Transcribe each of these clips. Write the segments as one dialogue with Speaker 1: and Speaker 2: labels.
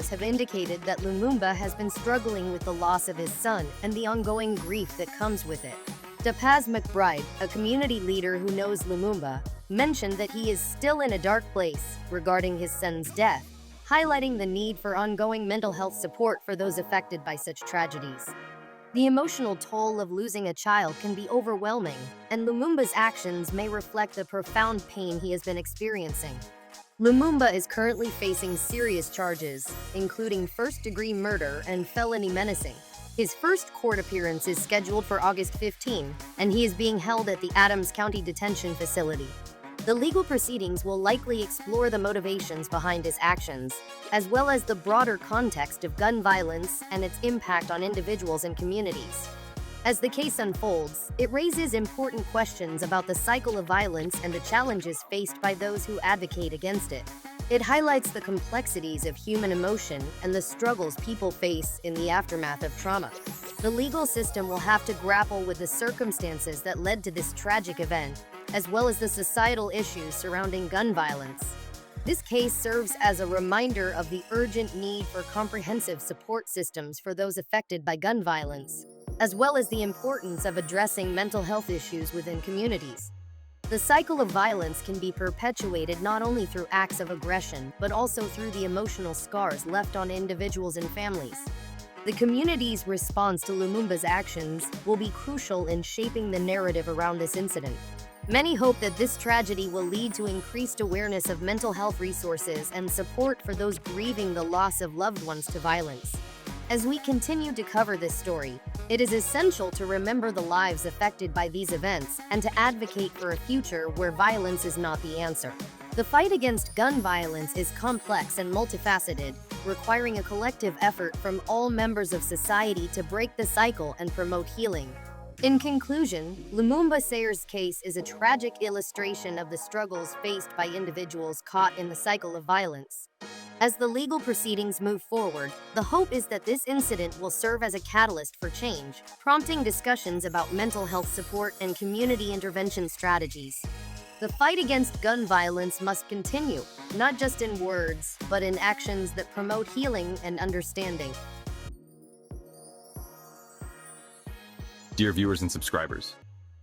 Speaker 1: sources have indicated that Lumumba has been struggling with the loss of his son and the ongoing grief that comes with it. 𝗶𝗴𝗵𝗁, a community leader who knows Lumumba, mentioned that he is still in a dark place regarding his son's death, highlighting the need for ongoing mental health support for those affected by such tragedies. The emotional toll of losing a child can be overwhelming, and Lumumba's actions may reflect the profound pain he has been experiencing. Lumumba is currently facing serious charges, including first-degree murder and felony menacing. His first court appearance is scheduled for August 15, and he is being held at the Adams County Detention Facility. The legal proceedings will likely explore the motivations behind his actions, as well as the broader context of gun violence and its impact on individuals and communities. As the case unfolds, it raises important questions about the cycle of violence and the challenges faced by those who advocate against it. It highlights the complexities of human emotion and the struggles people face in the aftermath of trauma. The legal system will have to grapple with the circumstances that led to this tragic event, as well as the societal issues surrounding gun violence. This case serves as a reminder of the urgent need for comprehensive support systems for those affected by gun violence, as well as the importance of addressing mental health issues within communities. The cycle of violence can be perpetuated not only through acts of aggression, but also through the emotional scars left on individuals and families. The community's response to Lumumba's actions will be crucial in shaping the narrative around this incident. Many hope that this tragedy will lead to increased awareness of mental health resources and support for those grieving the loss of loved ones to violence. As we continue to cover this story, it is essential to remember the lives affected by these events and to advocate for a future where violence is not the answer. The fight against gun violence is complex and multifaceted, requiring a collective effort from all members of society to break the cycle and promote healing. In conclusion, Lumumba 𝗖𝗍𝗆𝗆𝗍 case is a tragic illustration of the struggles faced by individuals caught in the cycle of violence. As the legal proceedings move forward, the hope is that this incident will serve as a catalyst for change, prompting discussions about mental health support and community intervention strategies. The fight against gun violence must continue, not just in words, but in actions that promote healing and understanding.
Speaker 2: Dear viewers and subscribers,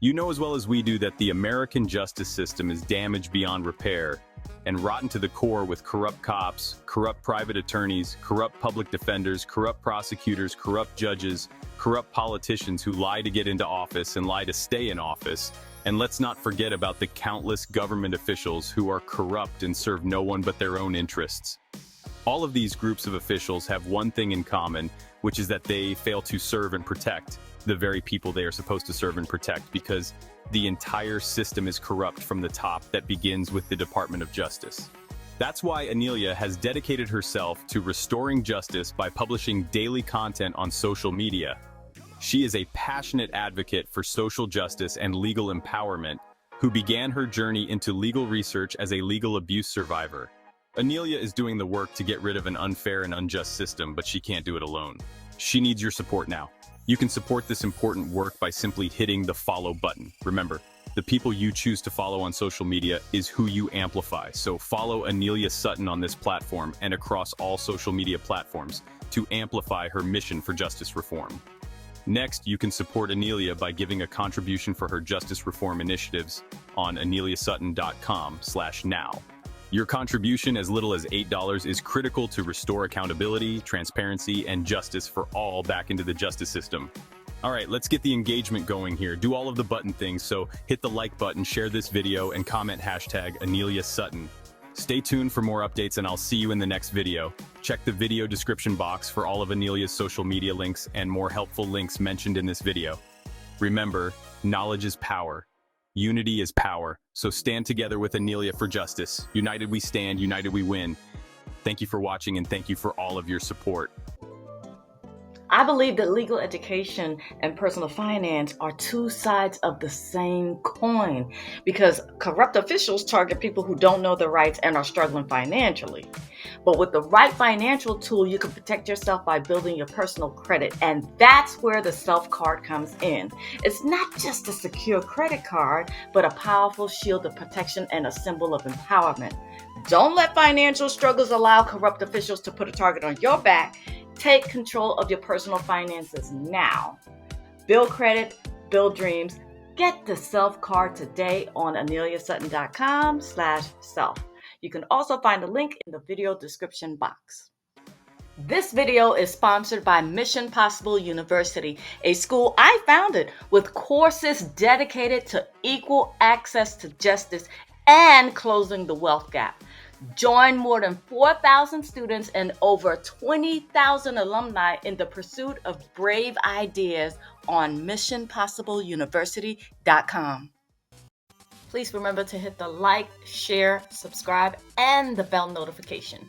Speaker 2: you know as well as we do that the American justice system is damaged beyond repair and rotten to the core with corrupt cops, corrupt private attorneys, corrupt public defenders, corrupt prosecutors, corrupt judges, corrupt politicians who lie to get into office and lie to stay in office. And let's not forget about the countless government officials who are corrupt and serve no one but their own interests. All of these groups of officials have one thing in common, which is that they fail to serve and protect the very people they are supposed to serve and protect, because the entire system is corrupt from the top. That begins with the Department of Justice. That's why Anelia has dedicated herself to restoring justice by publishing daily content on social media. She is a passionate advocate for social justice and legal empowerment, who began her journey into legal research as a legal abuse survivor. Anelia is doing the work to get rid of an unfair and unjust system, but she can't do it alone. She needs your support now. You can support this important work by simply hitting the follow button. Remember, the people you choose to follow on social media is who you amplify. So follow Anelia Sutton on this platform and across all social media platforms to amplify her mission for justice reform. Next, you can support Anelia by giving a contribution for her justice reform initiatives on aneliasutton.com/now. Your contribution, as little as $8, is critical to restore accountability, transparency, and justice for all back into the justice system. All right, let's get the engagement going here. Do all of the button things, so hit the like button, share this video, and comment hashtag Anelia Sutton. Stay tuned for more updates, and I'll see you in the next video. Check the video description box for all of Anelia's social media links and more helpful links mentioned in this video. Remember, knowledge is power. Unity is power. So stand together with Anelia for justice. United we stand, united we win. Thank you for watching, and thank you for all of your support.
Speaker 3: I believe that legal education and personal finance are two sides of the same coin, because corrupt officials target people who don't know their rights and are struggling financially. But with the right financial tool, you can protect yourself by building your personal credit. And that's where the Self card comes in. It's not just a secure credit card, but a powerful shield of protection and a symbol of empowerment. Don't let financial struggles allow corrupt officials to put a target on your back. Take control of your personal finances now. Build credit, build dreams. Get the Self card today on aneliasutton.com/self. You can also find a link in the video description box. This video is sponsored by Mission Possible University, a school I founded with courses dedicated to equal access to justice and closing the wealth gap. Join more than 4,000 students and over 20,000 alumni in the pursuit of brave ideas on missionpossibleuniversity.com. Please remember to hit the like, share, subscribe, and the bell notification.